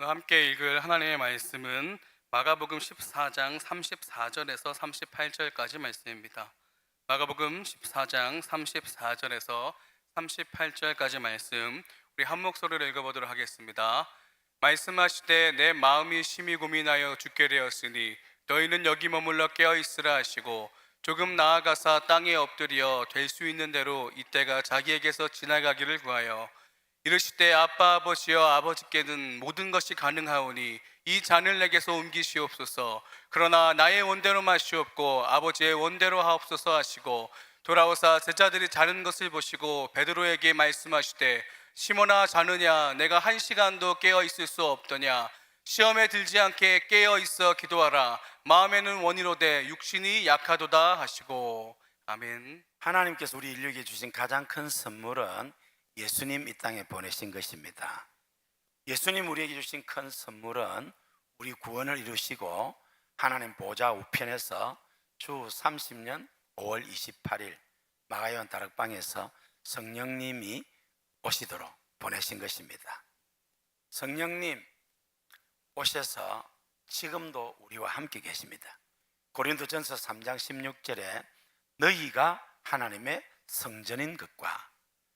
우리가 함께 읽을 하나님의 말씀은 마가복음 14장 34절에서 38절까지 말씀입니다. 마가복음 14장 34절에서 38절까지 말씀, 우리 한 목소리로 읽어보도록 하겠습니다. 말씀하시되 내 마음이 심히 고민하여 죽게 되었으니 너희는 여기 머물러 깨어있으라 하시고, 조금 나아가사 땅에 엎드려 될 수 있는 대로 이때가 자기에게서 지나가기를 구하여 이르시되 아빠 아버지여, 아버지께는 모든 것이 가능하오니 이 잔을 내게서 옮기시옵소서. 그러나 나의 원대로 마시옵고 아버지의 원대로 하옵소서 하시고, 돌아오사 제자들이 자는 것을 보시고 베드로에게 말씀하시되 시몬아, 자느냐? 내가 1시간도 깨어 있을 수 없더냐? 시험에 들지 않게 깨어 있어 기도하라. 마음에는 원이로되 육신이 약하도다 하시고. 아멘. 하나님께서 우리 인류에게 주신 가장 큰 선물은 예수님 이 땅에 보내신 것입니다. 예수님 우리에게 주신 큰 선물은 우리 구원을 이루시고 하나님 보좌 우편에서 주 30년 5월 28일 마가요한 다락방에서 성령님이 오시도록 보내신 것입니다. 성령님 오셔서 지금도 우리와 함께 계십니다. 고린도전서 3장 16절에 너희가 하나님의 성전인 것과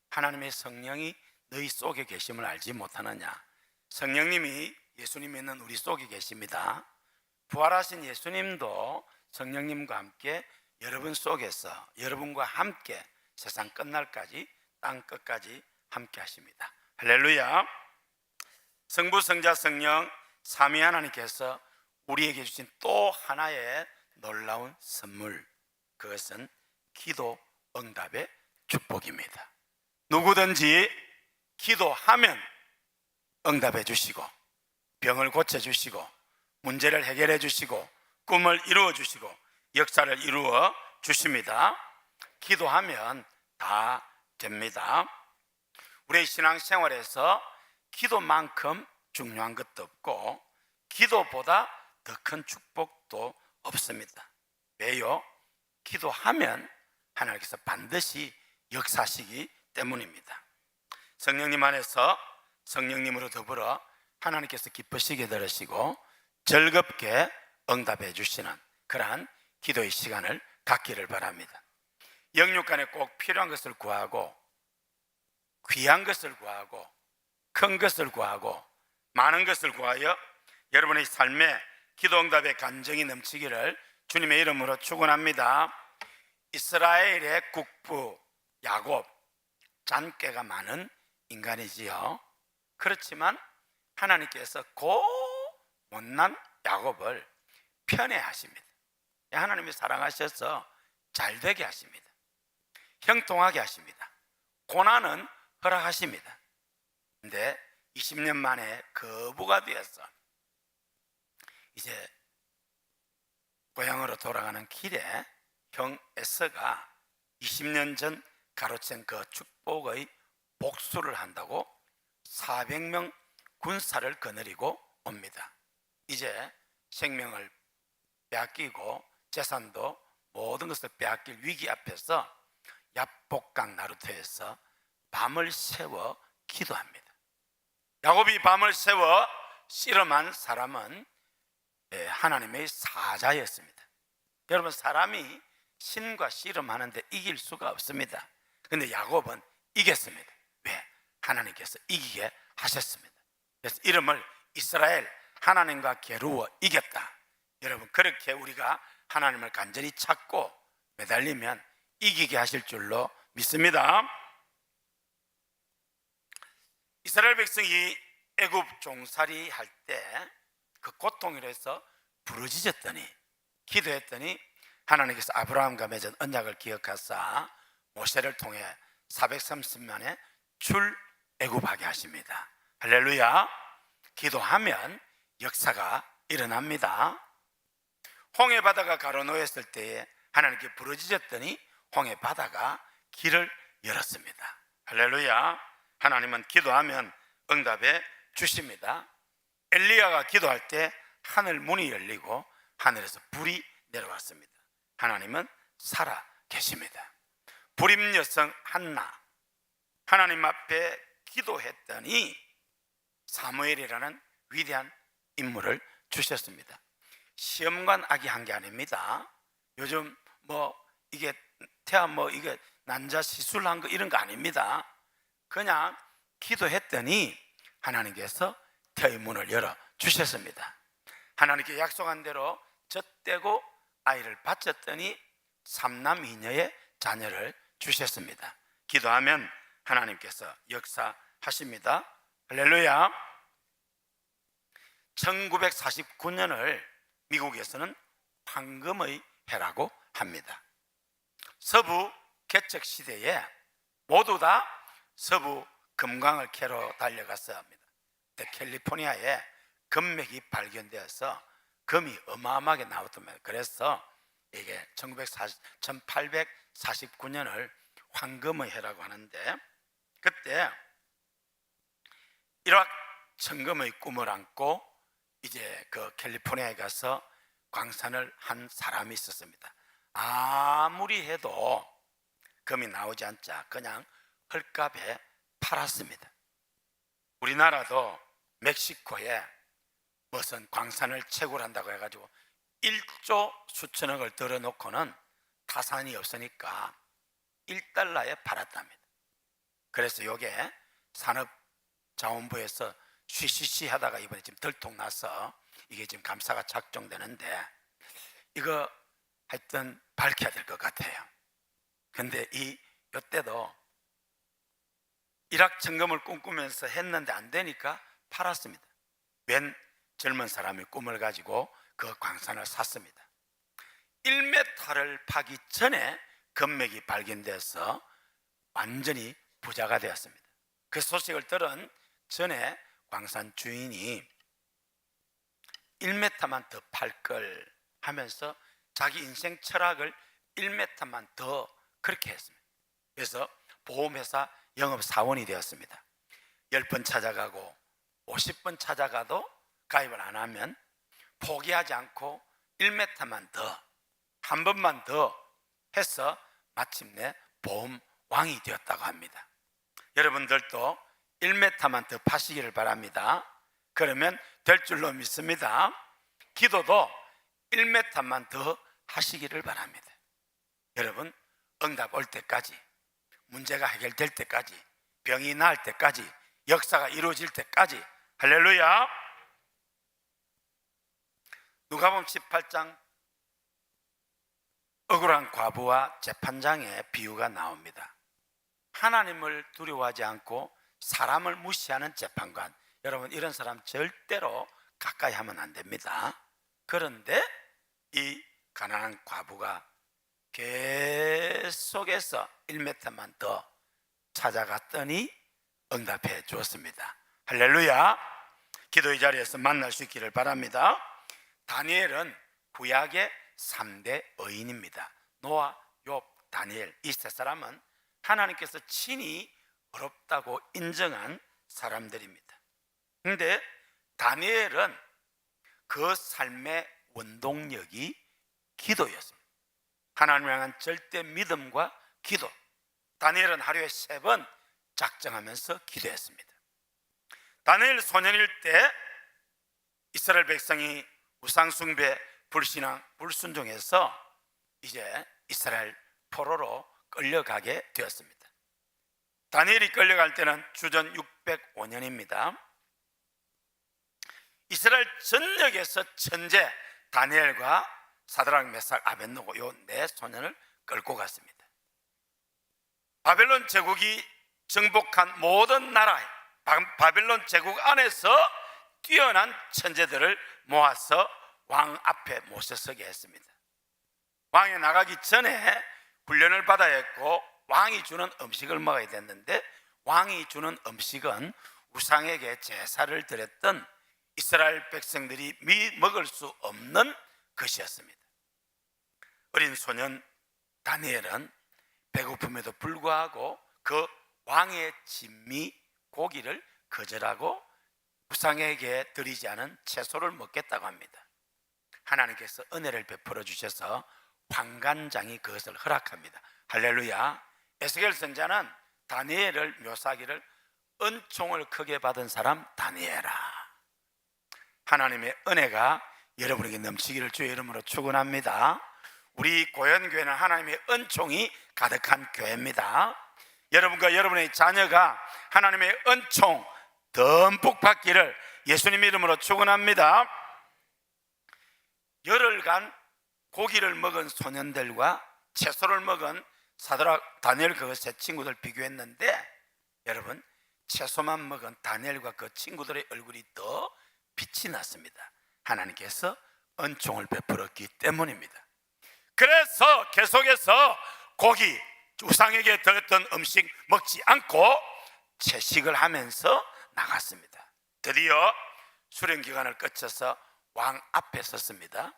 하나님의 성령이 너희 속에 계심을 알지 못하느냐. 성령님이 예수님 있는 우리 속에 계십니다. 부활하신 예수님도 성령님과 함께 여러분 속에서 여러분과 함께 세상 끝날까지 땅 끝까지 함께 하십니다. 할렐루야. 성부 성자 성령 삼위 하나님께서 우리에게 주신 또 하나의 놀라운 선물, 그것은 기도 응답의 축복입니다. 누구든지 기도하면 응답해 주시고 병을 고쳐 주시고 문제를 해결해 주시고 꿈을 이루어 주시고 역사를 이루어 주십니다. 기도하면 다 됩니다. 우리의 신앙생활에서 기도만큼 중요한 것도 없고 기도보다 더 큰 축복도 없습니다. 왜요? 기도하면 하나님께서 반드시 역사하시기 때문입니다. 성령님 안에서 성령님으로 더불어 하나님께서 기쁘시게 들으시고 즐겁게 응답해 주시는 그러한 기도의 시간을 갖기를 바랍니다. 영육간에 꼭 필요한 것을 구하고 귀한 것을 구하고 큰 것을 구하고 많은 것을 구하여 여러분의 삶에 기도 응답의 간증이 넘치기를 주님의 이름으로 축원합니다. 이스라엘의 국부 야곱, 잔꾀가 많은 인간이지요. 그렇지만 하나님께서 못난 야곱을 편애하십니다. 하나님이 사랑하셔서 잘되게 하십니다. 형통하게 하십니다. 고난은 허락하십니다. 근데 20년 만에 거부가 되어서 이제 고향으로 돌아가는 길에 형 에서가 20년 전 가로챈 그 축복의 복수를 한다고 400명 군사를 거느리고 옵니다. 이제 생명을 빼앗기고 재산도 모든 것을 빼앗길 위기 앞에서 야복강 나루터에서 밤을 새워 기도합니다. 야곱이 밤을 새워 씨름한 사람은 하나님의 사자였습니다. 여러분, 사람이 신과 씨름하는데 이길 수가 없습니다. 그런데 야곱은 이겼습니다. 왜? 하나님께서 이기게 하셨습니다. 그래서 이름을 이스라엘, 하나님과 겨루어 이겼다. 여러분, 그렇게 우리가 하나님을 간절히 찾고 매달리면 이기게 하실 줄로 믿습니다. 이스라엘 백성이 애굽 종살이 할 때 그 고통으로 해서 부르짖었더니 기도했더니 하나님께서 아브라함과 맺은 언약을 기억하사 모세를 통해 430만에 출애굽하게 하십니다. 할렐루야. 기도하면 역사가 일어납니다. 홍해 바다가 가로놓였을 때에 하나님께 부르짖었더니 홍해 바다가 길을 열었습니다. 할렐루야. 하나님은 기도하면 응답해 주십니다. 엘리야가 기도할 때 하늘 문이 열리고 하늘에서 불이 내려왔습니다. 하나님은 살아 계십니다. 불임 여성 한나, 하나님 앞에 기도했더니 사무엘이라는 위대한 인물을 주셨습니다. 시험관 아기 한 게 아닙니다. 요즘 뭐 이게 태아 뭐 이게 난자 시술한 거 이런 거 아닙니다. 그냥 기도했더니 하나님께서 태의 문을 열어 주셨습니다. 하나님께 약속한 대로 젖대고 아이를 바쳤더니 삼남 이녀의 자녀를 주셨습니다. 기도하면 하나님께서 역사하십니다. 할렐루야. 1949년을 미국에서는 황금의 해라고 합니다. 서부 개척 시대에 모두 다 서부 금광을 캐러 달려갔어야 합니다. 그때 캘리포니아에 금맥이 발견되어서 금이 어마어마하게 나왔단 말이에요. 그래서 이게 1849년을 황금의 해라고 하는데, 그때 일확 천금의 꿈을 안고 이제 그 캘리포니아에 가서 광산을 한 사람이 있었습니다. 아무리 해도 금이 나오지 않자 그냥 헐값에 팔았습니다. 우리나라도 멕시코에 무슨 광산을 채굴한다고 해가지고 1조 수천억을 들어놓고는 타산이 없으니까 1달러에 팔았답니다. 그래서 이게 산업자원부에서 쉬쉬쉬 하다가 이번에 지금 들통나서 이게 지금 감사가 작정되는데, 이거 하여튼 밝혀야 될 것 같아요. 근데 이때도 일확천금을 꿈꾸면서 했는데 안 되니까 팔았습니다. 웬 젊은 사람이 꿈을 가지고 그 광산을 샀습니다. 1m를 파기 전에 금맥이 발견돼서 완전히 부자가 되었습니다. 그 소식을 들은 전에 광산 주인이 1m만 더 팔 걸 하면서 자기 인생 철학을 1m만 더 그렇게 했습니다. 그래서 보험회사 영업사원이 되었습니다. 10번 찾아가고 50번 찾아가도 가입을 안 하면 포기하지 않고 1m만 더, 한 번만 더 해서 마침내 보험왕이 되었다고 합니다. 여러분들도 1m만 더 파시기를 바랍니다. 그러면 될 줄로 믿습니다. 기도도 1m만 더 하시기를 바랍니다. 여러분, 응답 올 때까지, 문제가 해결될 때까지, 병이 나을 때까지, 역사가 이루어질 때까지. 할렐루야. 누가복음 18장 억울한 과부와 재판장의 비유가 나옵니다. 하나님을 두려워하지 않고 사람을 무시하는 재판관, 여러분 이런 사람 절대로 가까이 하면 안 됩니다. 그런데 이 가난한 과부가 계속해서 1m만 더 찾아갔더니 응답해 주었습니다. 할렐루야. 기도의 자리에서 만날 수 있기를 바랍니다. 다니엘은 구약의 3대 의인입니다. 노아, 욥, 다니엘, 이 세 사람은 하나님께서 친히 어렵다고 인정한 사람들입니다. 그런데 다니엘은 그 삶의 원동력이 기도였습니다. 하나님을 향한 절대 믿음과 기도. 다니엘은 하루에 3번 작정하면서 기도했습니다. 다니엘 소년일 때 이스라엘 백성이 우상숭배, 불신앙, 불순종해서 이제 이스라엘 포로로 끌려가게 되었습니다. 다니엘이 끌려갈 때는 주전 605년입니다. 이스라엘 전역에서 천재 다니엘과 사드락, 메삭, 아벳느고 요 4소년을 끌고 갔습니다. 바벨론 제국이 정복한 모든 나라에 바벨론 제국 안에서 뛰어난 천재들을 모아서 왕 앞에 모셔서게 했습니다. 왕에 나가기 전에 훈련을 받아야 했고 왕이 주는 음식을 먹어야 됐는데, 왕이 주는 음식은 우상에게 제사를 드렸던 이스라엘 백성들이 먹을 수 없는 것이었습니다. 어린 소년 다니엘은 배고픔에도 불구하고 그 왕의 진미 고기를 거절하고 우상에게 드리지 않은 채소를 먹겠다고 합니다. 하나님께서 은혜를 베풀어 주셔서 환관장이 그것을 허락합니다. 할렐루야. 에스겔 선자는 다니엘을 묘사하기를 은총을 크게 받은 사람 다니엘아, 하나님의 은혜가 여러분에게 넘치기를 주의 이름으로 축원합니다. 우리 고현교회는 하나님의 은총이 가득한 교회입니다. 여러분과 여러분의 자녀가 하나님의 은총 듬뿍 받기를 예수님 이름으로 축원합니다. 열흘간 고기를 먹은 소년들과 채소를 먹은 사드락, 다니엘 그 세 친구들 비교했는데, 여러분, 채소만 먹은 다니엘과 그 친구들의 얼굴이 더 빛이 났습니다. 하나님께서 은총을 베풀었기 때문입니다. 그래서 계속해서 고기, 우상에게 드렸던 음식 먹지 않고 채식을 하면서 나갔습니다. 드디어 수련기간을 거쳐서 왕 앞에 섰습니다.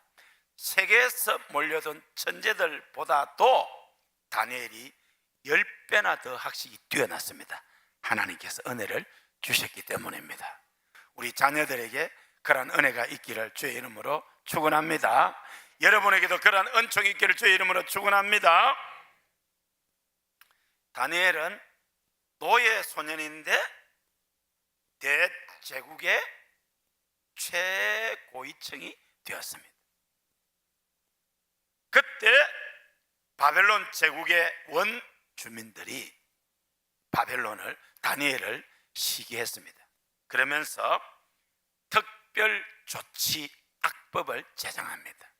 세계에서 몰려든 천재들보다도 다니엘이 10배나 더 학식이 뛰어났습니다. 하나님께서 은혜를 주셨기 때문입니다. 우리 자녀들에게 그러한 은혜가 있기를 주의 이름으로 축원합니다. 여러분에게도 그러한 은총이 있기를 주의 이름으로 축원합니다. 다니엘은 노예 소년인데 대제국의 최고위층이 되었습니다. 그때 바벨론 제국의 원주민들이 바벨론을, 다니엘을 시기했습니다. 그러면서 특별 조치 악법을 제정합니다.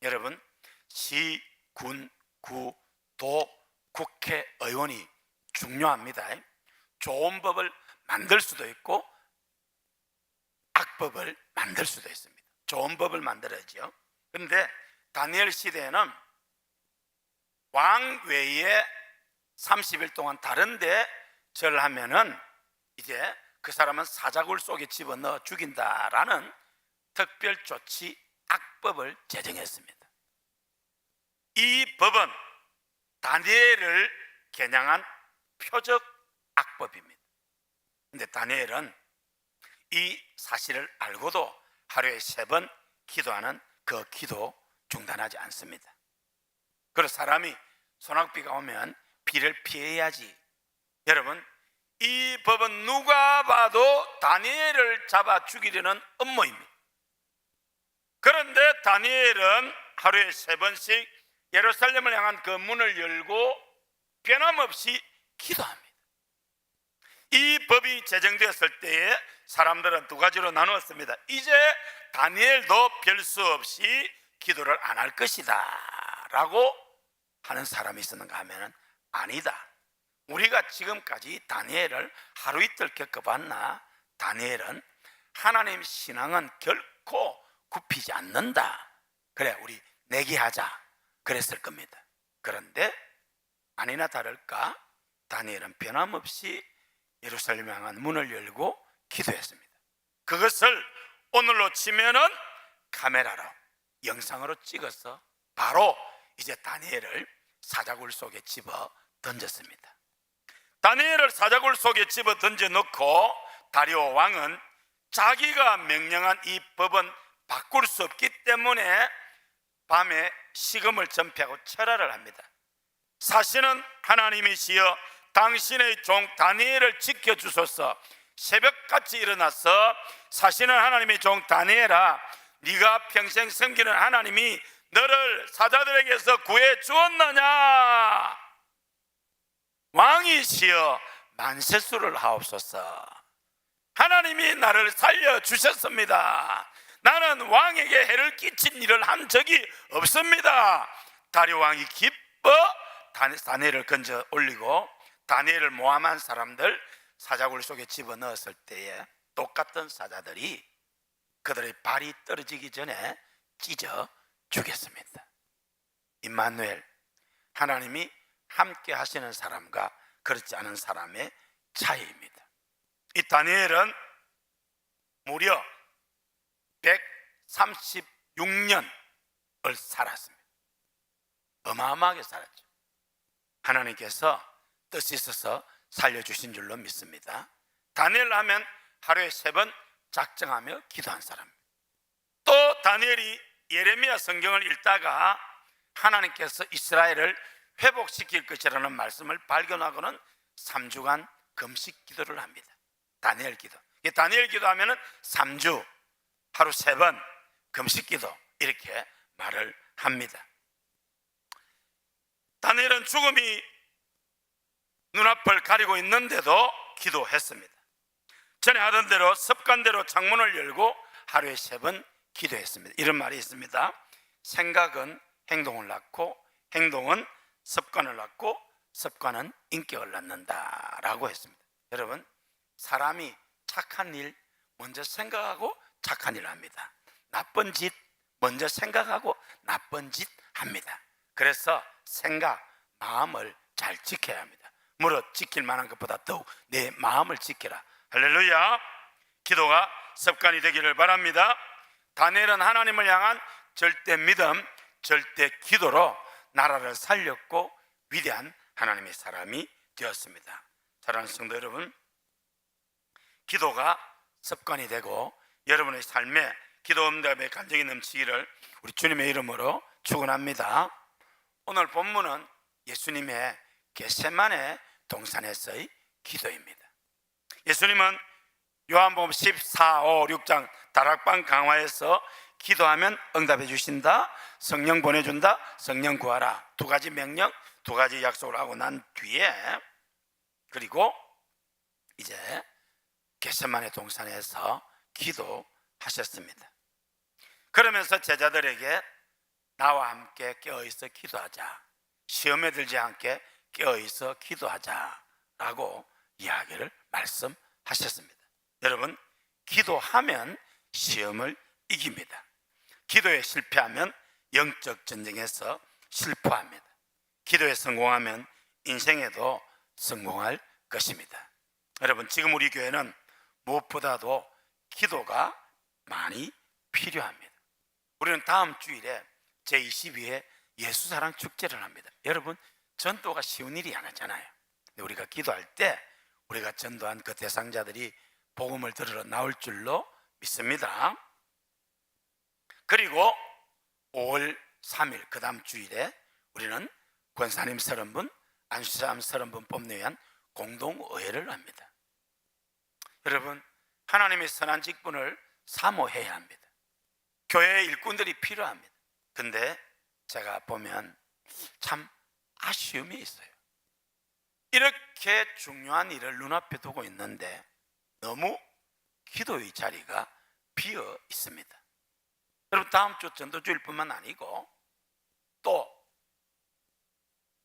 여러분, 시, 군, 구, 도, 국회의원이 중요합니다. 좋은 법을 만들 수도 있고 악법을 만들 수도 있습니다. 좋은 법을 만들어야죠. 그런데 다니엘 시대에는 왕 외에 30일 동안 다른데 절하면은 이제 그 사람은 사자굴 속에 집어넣어 죽인다라는 특별 조치 악법을 제정했습니다. 이 법은 다니엘을 겨냥한 표적 악법입니다. 그런데 다니엘은 이 사실을 알고도 하루에 3번 기도하는 그 기도 중단하지 않습니다. 그래서 사람이 소낙비가 오면 비를 피해야지. 여러분, 이 법은 누가 봐도 다니엘을 잡아 죽이려는 음모입니다. 그런데 다니엘은 하루에 3번씩 예루살렘을 향한 그 문을 열고 변함없이 기도합니다. 이 법이 제정되었을 때에 사람들은 2가지로 나누었습니다. 이제 다니엘도 별 수 없이 기도를 안 할 것이다 라고 하는 사람이 있었는가 하면 아니다. 우리가 지금까지 다니엘을 하루 이틀 겪어봤나? 다니엘은 하나님 신앙은 결코 굽히지 않는다. 그래, 우리 내기하자 그랬을 겁니다. 그런데 아니나 다를까 다니엘은 변함없이 예루살렘을 향한 문을 열고 기도했습니다. 그것을 오늘로 치면은 카메라로, 영상으로 찍어서 바로 이제 다니엘을 사자굴 속에 집어 던졌습니다. 다니엘을 사자굴 속에 집어 던져놓고 다리오 왕은 자기가 명령한 이 법은 바꿀 수 없기 때문에 밤에 식음을 전폐하고 철화를 합니다. 사실은 하나님이시여 당신의 종 다니엘을 지켜주소서. 새벽같이 일어나서 사실은 하나님의 종 다니엘아, 네가 평생 섬기는 하나님이 너를 사자들에게서 구해 주었느냐? 왕이시여 만세수를 하옵소서. 하나님이 나를 살려주셨습니다. 나는 왕에게 해를 끼친 일을 한 적이 없습니다. 다리오 왕이 기뻐 다니엘을 건져 올리고 다니엘을 모함한 사람들 사자굴 속에 집어넣었을 때에 똑같은 사자들이 그들의 발이 떨어지기 전에 찢어 죽였습니다. 임마누엘, 하나님이 함께 하시는 사람과 그렇지 않은 사람의 차이입니다. 이 다니엘은 무려 136년을 살았습니다. 어마어마하게 살았죠. 하나님께서 뜻이 있어서 살려주신 줄로 믿습니다. 다니엘 하면 하루에 3번 작정하며 기도한 사람입니다. 또 다니엘이 예레미야 성경을 읽다가 하나님께서 이스라엘을 회복시킬 것이라는 말씀을 발견하고는 3주간 금식 기도를 합니다. 다니엘 기도. 다니엘 기도하면은 3주 하루 3번 금식기도 이렇게 말을 합니다. 다니엘은 죽음이 눈앞을 가리고 있는데도 기도했습니다. 전에 하던 대로 습관대로 창문을 열고 하루에 3번 기도했습니다. 이런 말이 있습니다. 생각은 행동을 낳고 행동은 습관을 낳고 습관은 인격을 낳는다라고 했습니다. 여러분, 사람이 착한 일 먼저 생각하고 착한 일을 합니다. 나쁜 짓 먼저 생각하고 나쁜 짓 합니다. 그래서 생각, 마음을 잘 지켜야 합니다. 무릇 지킬 만한 것보다 더욱 내 마음을 지켜라. 할렐루야. 기도가 습관이 되기를 바랍니다. 다니엘은 하나님을 향한 절대 믿음, 절대 기도로 나라를 살렸고 위대한 하나님의 사람이 되었습니다. 사랑하는 성도 여러분, 기도가 습관이 되고 여러분의 삶에 기도 응답의 간증이 넘치기를 우리 주님의 이름으로 축원합니다. 오늘 본문은 예수님의 겟세마네 동산에서의 기도입니다. 예수님은 요한복음 14, 5, 6장 다락방 강화에서 기도하면 응답해 주신다, 성령 보내준다, 성령 구하라, 2가지 명령, 2가지 약속을 하고 난 뒤에 그리고 이제 겟세마네 동산에서 기도하셨습니다. 그러면서 제자들에게 나와 함께 깨어있어 기도하자, 시험에 들지 않게 깨어있어 기도하자라고 이야기를 말씀하셨습니다. 여러분, 기도하면 시험을 이깁니다. 기도에 실패하면 영적 전쟁에서 실패합니다. 기도에 성공하면 인생에도 성공할 것입니다. 여러분, 지금 우리 교회는 무엇보다도 기도가 많이 필요합니다. 우리는 다음 주일에 제22회 예수사랑 축제를 합니다. 여러분, 전도가 쉬운 일이 아니잖아요. 근데 우리가 기도할 때 우리가 전도한 그 대상자들이 복음을 들으러 나올 줄로 믿습니다. 그리고 5월 3일 그 다음 주일에 우리는 권사님 30분, 안수사람 30분 뽑는 위한 공동의회를 합니다. 여러분, 하나님의 선한 직분을 사모해야 합니다. 교회의 일꾼들이 필요합니다. 근데 제가 보면 참 아쉬움이 있어요. 이렇게 중요한 일을 눈앞에 두고 있는데 너무 기도의 자리가 비어 있습니다. 여러분, 다음 주 전도주일뿐만 아니고 또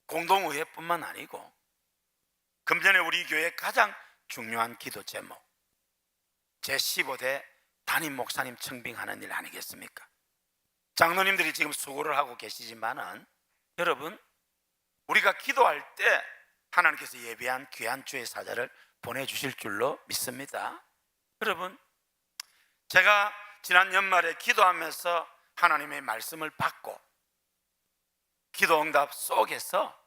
공동의회뿐만 아니고 금년에 우리 교회의 가장 중요한 기도 제목, 제15대 담임 목사님 청빙하는 일 아니겠습니까? 장로님들이 지금 수고를 하고 계시지만은 여러분, 우리가 기도할 때 하나님께서 예비한 귀한 주의 사자를 보내주실 줄로 믿습니다. 여러분, 제가 지난 연말에 기도하면서 하나님의 말씀을 받고 기도 응답 속에서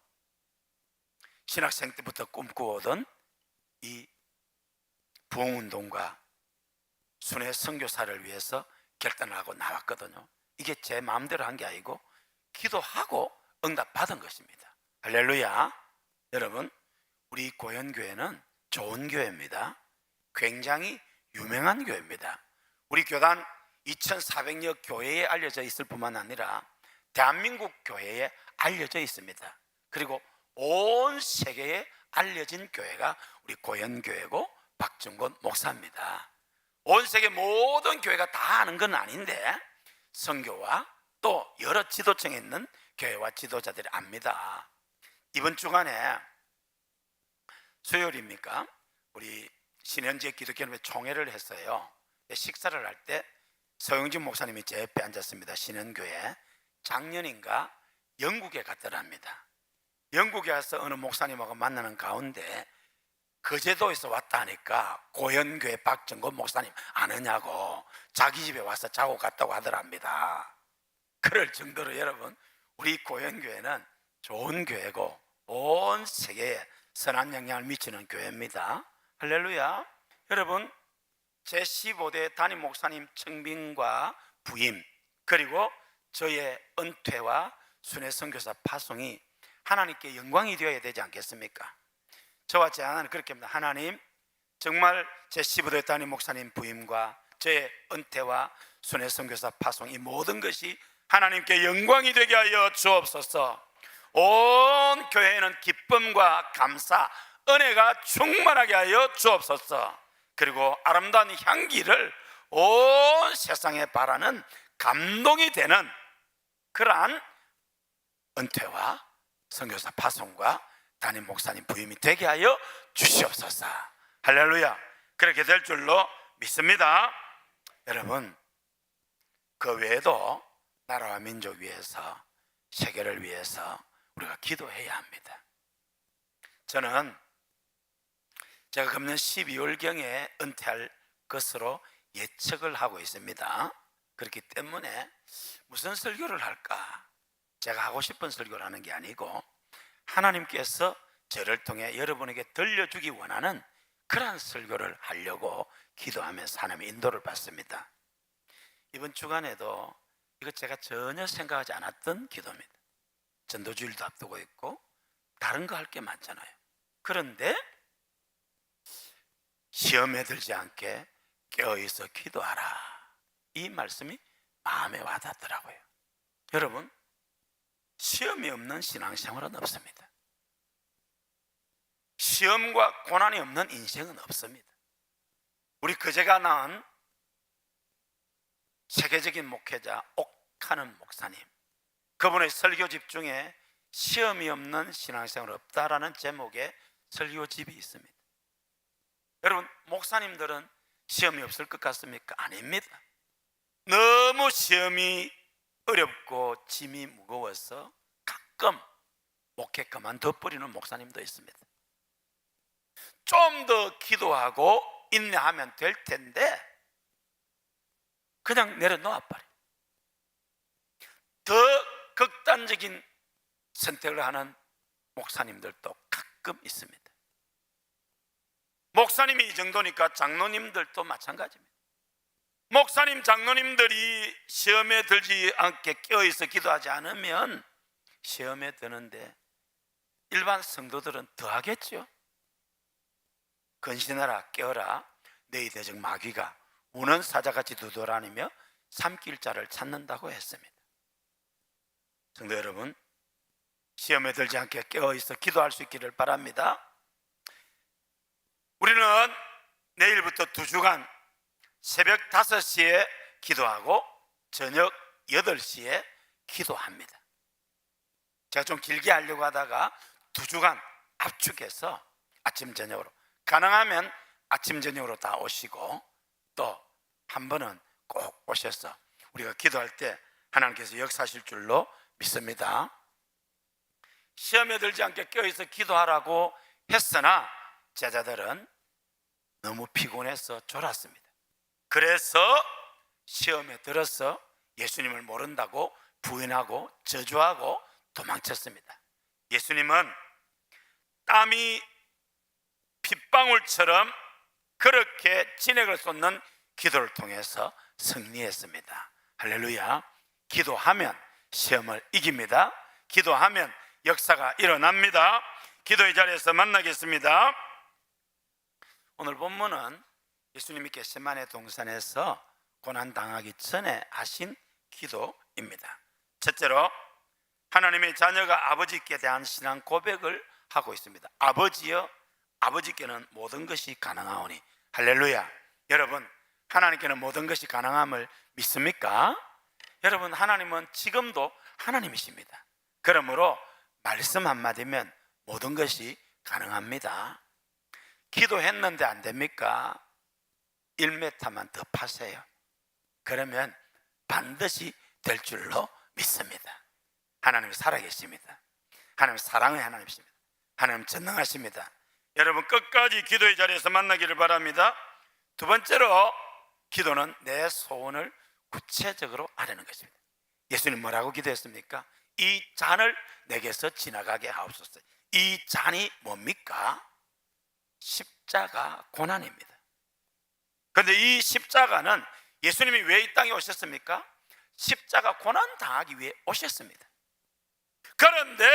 신학생 때부터 꿈꾸어오던 이 부흥운동과 순회 선교사를 위해서 결단을 하고 나왔거든요. 이게 제 마음대로 한 게 아니고 기도하고 응답 받은 것입니다. 할렐루야. 여러분, 우리 고현교회는 좋은 교회입니다. 굉장히 유명한 교회입니다. 우리 교단 2400여 교회에 알려져 있을 뿐만 아니라 대한민국 교회에 알려져 있습니다. 그리고 온 세계에 알려진 교회가 우리 고현교회고 박정곤 목사입니다. 온 세계 모든 교회가 다 아는 건 아닌데 선교와 또 여러 지도층에 있는 교회와 지도자들이 압니다. 이번 주간에 수요일입니까? 우리 신현지의 기독교회 총회를 했어요. 식사를 할 때 서영진 목사님이 제 옆에 앉았습니다. 신현교회. 작년인가 영국에 갔더랍니다. 영국에 와서 어느 목사님하고 만나는 가운데 거제도에서 왔다 하니까 고현교회 박정곤 목사님 아느냐고 자기 집에 와서 자고 갔다고 하더랍니다. 그럴 정도로 여러분, 우리 고현교회는 좋은 교회고 온 세계에 선한 영향을 미치는 교회입니다. 할렐루야. 여러분, 제15대 담임 목사님 청빙과 부임, 그리고 저의 은퇴와 순회 선교사 파송이 하나님께 영광이 되어야 되지 않겠습니까? 저와 제 아내는 그렇게 합니다. 하나님, 정말 제15대 담임 목사님 부임과 저의 은퇴와 순회 선교사 파송 이 모든 것이 하나님께 영광이 되게 하여 주옵소서. 온 교회에는 기쁨과 감사, 은혜가 충만하게 하여 주옵소서. 그리고 아름다운 향기를 온 세상에 바라는 감동이 되는 그러한 은퇴와 선교사 파송과 담임 목사님 부임이 되게 하여 주시옵소서. 할렐루야. 그렇게 될 줄로 믿습니다. 여러분, 그 외에도 나라와 민족 위해서, 세계를 위해서 우리가 기도해야 합니다. 저는 제가 금년 12월경에 은퇴할 것으로 예측을 하고 있습니다. 그렇기 때문에 무슨 설교를 할까? 제가 하고 싶은 설교를 하는 게 아니고 하나님께서 저를 통해 여러분에게 들려주기 원하는 그러한 설교를 하려고 기도하면서 하나님의 인도를 받습니다. 이번 주간에도 이거 제가 전혀 생각하지 않았던 기도입니다. 전도주일도 앞두고 있고 다른 거 할 게 많잖아요. 그런데 시험에 들지 않게 깨어있어 기도하라, 이 말씀이 마음에 와닿더라고요. 여러분, 시험이 없는 신앙생활은 없습니다. 시험과 고난이 없는 인생은 없습니다. 우리 그제가 낳은 세계적인 목회자 옥하는 목사님, 그분의 설교집 중에 시험이 없는 신앙생활 없다라는 제목의 설교집이 있습니다. 여러분, 목사님들은 시험이 없을 것 같습니까? 아닙니다. 너무 시험이 어렵고 짐이 무거워서 가끔 목회 그만둬버리는 목사님도 있습니다. 좀 더 기도하고 인내하면 될 텐데 그냥 내려놓아 버려. 더 극단적인 선택을 하는 목사님들도 가끔 있습니다. 목사님이 이 정도니까 장로님들도 마찬가지입니다. 목사님, 장로님들이 시험에 들지 않게 깨어있어 기도하지 않으면 시험에 드는데 일반 성도들은 더 하겠죠. 근신하라, 깨어라, 너희 대적 마귀가 우는 사자같이 두드러다니며 삼킬 자를 찾는다고 했습니다. 성도 여러분, 시험에 들지 않게 깨어있어 기도할 수 있기를 바랍니다. 우리는 내일부터 2주간 새벽 5시에 기도하고 저녁 8시에 기도합니다. 제가 좀 길게 하려고 하다가 2주간 압축해서 아침 저녁으로, 가능하면 아침 저녁으로 다 오시고 또 한 번은 꼭 오셔서 우리가 기도할 때 하나님께서 역사하실 줄로 믿습니다. 시험에 들지 않게 껴있어 기도하라고 했으나 제자들은 너무 피곤해서 졸았습니다. 그래서 시험에 들어서 예수님을 모른다고 부인하고 저주하고 도망쳤습니다. 예수님은 땀이 빗방울처럼 그렇게 진액을 쏟는 기도를 통해서 승리했습니다. 할렐루야. 기도하면 시험을 이깁니다. 기도하면 역사가 일어납니다. 기도의 자리에서 만나겠습니다. 오늘 본문은 예수님이 겟세마네 동산에서 고난 당하기 전에 하신 기도입니다. 첫째로 하나님의 자녀가 아버지께 대한 신앙 고백을 하고 있습니다. 아버지여, 아버지께는 모든 것이 가능하오니. 할렐루야. 여러분, 하나님께는 모든 것이 가능함을 믿습니까? 여러분, 하나님은 지금도 하나님이십니다. 그러므로 말씀 한마디면 모든 것이 가능합니다. 기도했는데 안 됩니까? 1m만 더 파세요. 그러면 반드시 될 줄로 믿습니다. 하나님 살아계십니다. 하나님 사랑의 하나님이십니다. 하나님 전능하십니다. 여러분, 끝까지 기도의 자리에서 만나기를 바랍니다. 두 번째로, 기도는 내 소원을 구체적으로 아뢰는 것입니다. 예수님 뭐라고 기도했습니까? 이 잔을 내게서 지나가게 하옵소서. 이 잔이 뭡니까? 십자가 고난입니다. 그런데 이 십자가는 예수님이 왜 이 땅에 오셨습니까? 십자가 고난 당하기 위해 오셨습니다. 그런데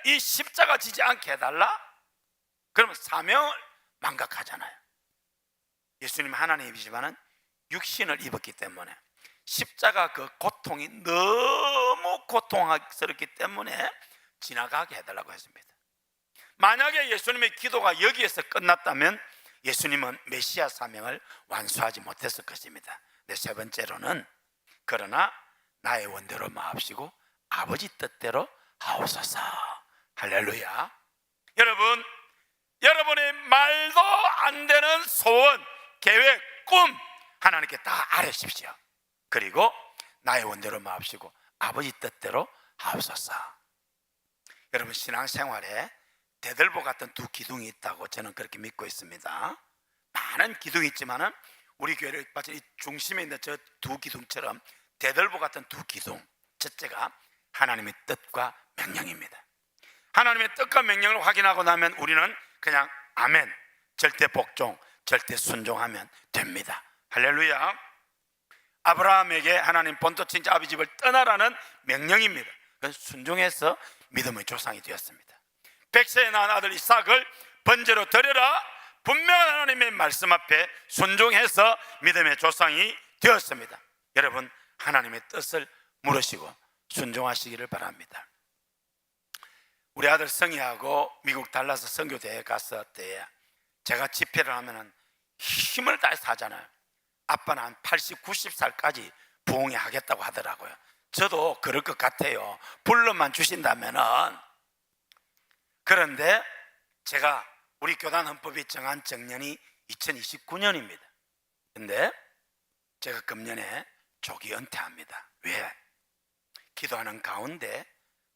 이 십자가 지지 않게 해달라? 그러면 사명을 망각하잖아요. 예수님 하나님이지만은 육신을 입었기 때문에 십자가 그 고통이 너무 고통스럽기 때문에 지나가게 해달라고 했습니다. 만약에 예수님의 기도가 여기에서 끝났다면 예수님은 메시아 사명을 완수하지 못했을 것입니다. 네, 세 번째로는 그러나 나의 원대로 마옵시고 아버지 뜻대로 하옵소서. 할렐루야. 여러분, 여러분의 말도 안 되는 소원, 계획, 꿈 하나님께 다 아뢰십시오. 그리고 나의 원대로 마옵시고 아버지 뜻대로 하옵소서. 여러분, 신앙생활에 대들보 같은 두 기둥이 있다고 저는 그렇게 믿고 있습니다. 많은 기둥이 있지만은 우리 교회를 마치 이 중심에 있는 저 두 기둥처럼 대들보 같은 두 기둥, 첫째가 하나님의 뜻과 명령입니다. 하나님의 뜻과 명령을 확인하고 나면 우리는 그냥 아멘, 절대 복종, 절대 순종하면 됩니다. 할렐루야. 아브라함에게 하나님 본토 친자 아비 집을 떠나라는 명령입니다. 순종해서 믿음의 조상이 되었습니다. 백세에 낳은 아들 이삭을 번제로 드려라, 분명한 하나님의 말씀 앞에 순종해서 믿음의 조상이 되었습니다. 여러분, 하나님의 뜻을 물으시고 순종하시기를 바랍니다. 우리 아들 성희하고 미국 달라스 선교대회 갔을 때 제가 집회를 하면은 힘을 다해서 하잖아요. 아빠는 한 80, 90살까지 부흥회 하겠다고 하더라고요. 저도 그럴 것 같아요. 불러만 주신다면은. 그런데 제가 우리 교단 헌법이 정한 정년이 2029년입니다. 근데 제가 금년에 조기 은퇴합니다. 왜? 기도하는 가운데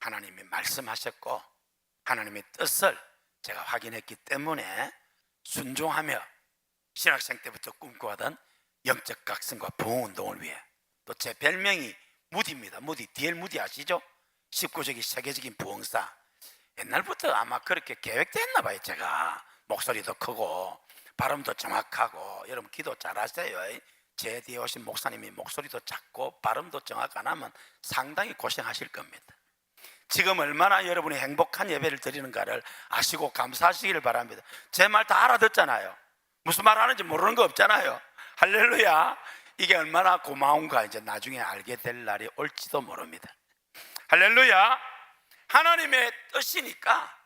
하나님이 말씀하셨고 하나님의 뜻을 제가 확인했기 때문에 순종하며 신학생 때부터 꿈꿔왔던 영적 각성과 부흥운동을 위해, 또 제 별명이 무디입니다. 무디, D.L. 무디 아시죠? 19세기 세계적인 부흥사. 옛날부터 아마 그렇게 계획됐나 봐요. 제가 목소리도 크고 발음도 정확하고. 여러분 기도 잘하세요. 제 뒤에 오신 목사님이 목소리도 작고 발음도 정확 안 하면 상당히 고생하실 겁니다. 지금 얼마나 여러분이 행복한 예배를 드리는가를 아시고 감사하시기를 바랍니다. 제 말 다 알아듣잖아요. 무슨 말 하는지 모르는 거 없잖아요. 할렐루야. 이게 얼마나 고마운가 이제 나중에 알게 될 날이 올지도 모릅니다. 할렐루야. 하나님의 뜻이니까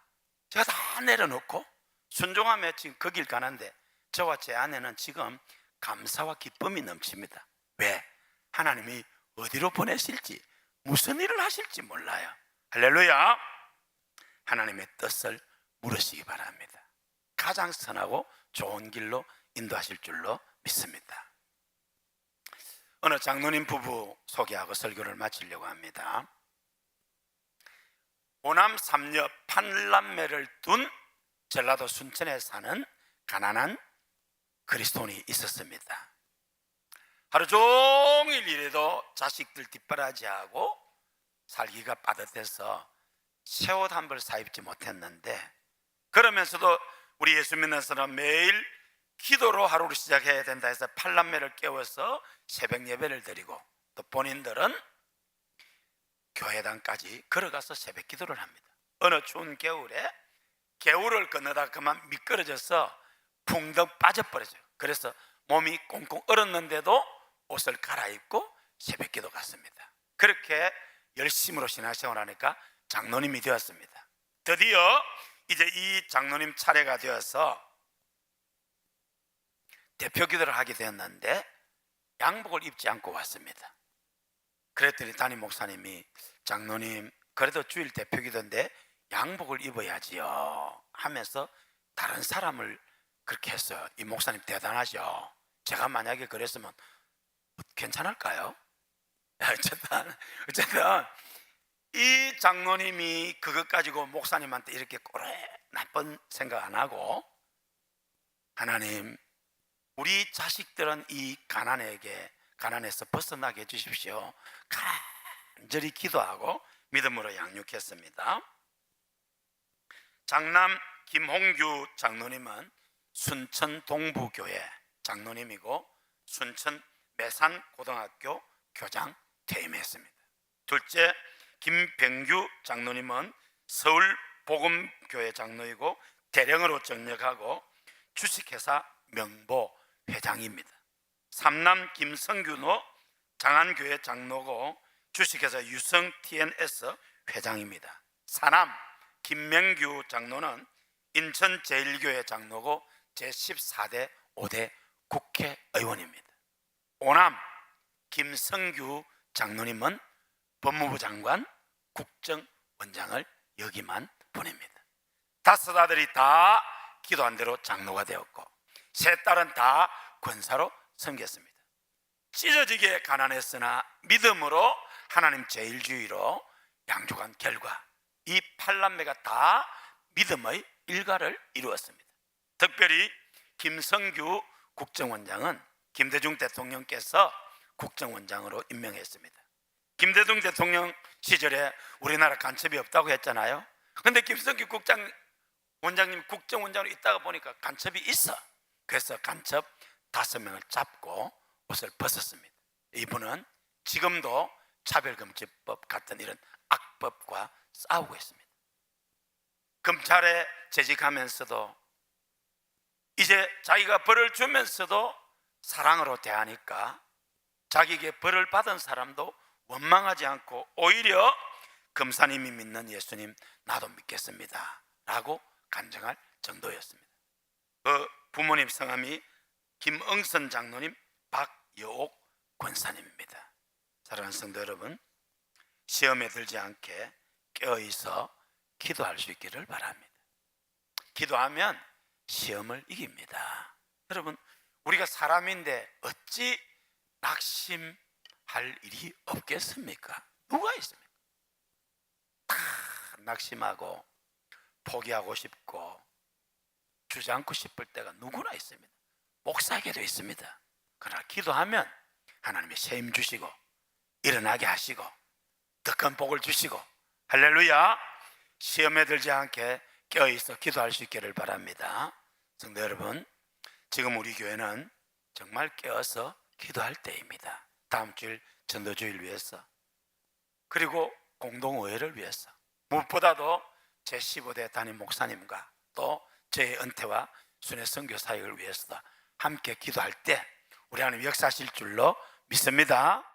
제가 다 내려놓고 순종하며 지금 그 길 가는데 저와 제 아내는 지금 감사와 기쁨이 넘칩니다. 왜? 하나님이 어디로 보내실지, 무슨 일을 하실지 몰라요. 할렐루야. 하나님의 뜻을 물으시기 바랍니다. 가장 선하고 좋은 길로 인도하실 줄로 믿습니다. 어느 장로님 부부 소개하고 설교를 마치려고 합니다. 오남 삼녀 판남매를 둔 전라도 순천에 사는 가난한 그리스도인이 있었습니다. 하루 종일 일해도 자식들 뒷바라지하고 살기가 빠듯해서 새 옷 한 벌 사입지 못했는데, 그러면서도 우리 예수 믿는 사람 매일 기도로 하루를 시작해야 된다 해서 팔남매를 깨워서 새벽 예배를 드리고, 또 본인들은 교회당까지 걸어가서 새벽 기도를 합니다. 어느 추운 겨울에 개울을 건너다 그만 미끄러져서 붕덩 빠져버려져요. 그래서 몸이 꽁꽁 얼었는데도 옷을 갈아입고 새벽 기도 갔습니다. 그렇게 열심으로 신앙생활을 하니까 장로님이 되었습니다. 드디어 이제 이 장로님 차례가 되어서 대표 기도를 하게 되었는데 양복을 입지 않고 왔습니다. 그랬더니 담임 목사님이, 장로님 그래도 주일 대표 기도인데 양복을 입어야지요 하면서 다른 사람을 그렇게 했어요. 이 목사님 대단하죠. 제가 만약에 그랬으면 괜찮을까요? 어쨌든 이 장로님이 그것 가지고 목사님한테 이렇게 꼬레 나쁜 생각 안 하고, 하나님 우리 자식들은 이 가난에서 벗어나게 해주십시오. 간절히 기도하고 믿음으로 양육했습니다. 장남 김홍규 장로님은 순천 동부교회 장로님이고 순천 매산고등학교 교장 퇴임했습니다. 둘째 김병규 장로님은 서울 복음교회 장로이고 대령으로 전역하고 주식회사 명보 회장입니다. 삼남 김성균호 장안교회 장로고 주식회사 유성 TNS 회장입니다. 사남 김명규 장로는 인천 제1교회 장로고 제14대 5대 국회의원입니다. 오남 김성규 장로님은 법무부 장관 국정원장을 여기만 보냅니다. 다섯 아들이 다 기도한 대로 장로가 되었고 세 딸은 다 권사로 섬겼습니다. 찢어지게 가난했으나 믿음으로 하나님 제일주의로 양육한 결과 이 8남매가 다 믿음의 일가를 이루었습니다. 특별히 김성규 국정원장은 김대중 대통령께서 국정원장으로 임명했습니다. 김대중 대통령 시절에 우리나라 간첩이 없다고 했잖아요. 그런데 김성규 원장님 국정원장으로 있다가 보니까 간첩이 있어. 그래서 간첩 5명을 잡고 옷을 벗었습니다. 이분은 지금도 차별금지법 같은 이런 악법과 싸우고 있습니다. 검찰에 재직하면서도 이제 자기가 벌을 주면서도 사랑으로 대하니까 자기에게 벌을 받은 사람도 원망하지 않고 오히려 검사님이 믿는 예수님 나도 믿겠습니다 라고 간증할 정도였습니다. 그 부모님 성함이 김응선 장로님, 박여옥 권사님입니다. 사랑하는 성도 여러분, 시험에 들지 않게 깨어있어 기도할 수 있기를 바랍니다. 기도하면 시험을 이깁니다. 여러분, 우리가 사람인데 어찌 낙심할 일이 없겠습니까? 누가 있습니까? 다 낙심하고 포기하고 싶고 주지 않고 싶을 때가 누구나 있습니다. 목사에게도 있습니다. 그러나 기도하면 하나님이 새 힘 주시고 일어나게 하시고 더 큰 복을 주시고 할렐루야. 시험에 들지 않게 깨어있어 기도할 수 있기를 바랍니다. 성도 여러분, 지금 우리 교회는 정말 깨어서 기도할 때입니다. 다음 주일 전도주일 위해서 그리고 공동의회를 위해서 무엇보다도 제15대 담임 목사님과 또 저의 은퇴와 순회 선교 사역을 위해서도 함께 기도할 때 우리 하나님 역사하실 줄로 믿습니다.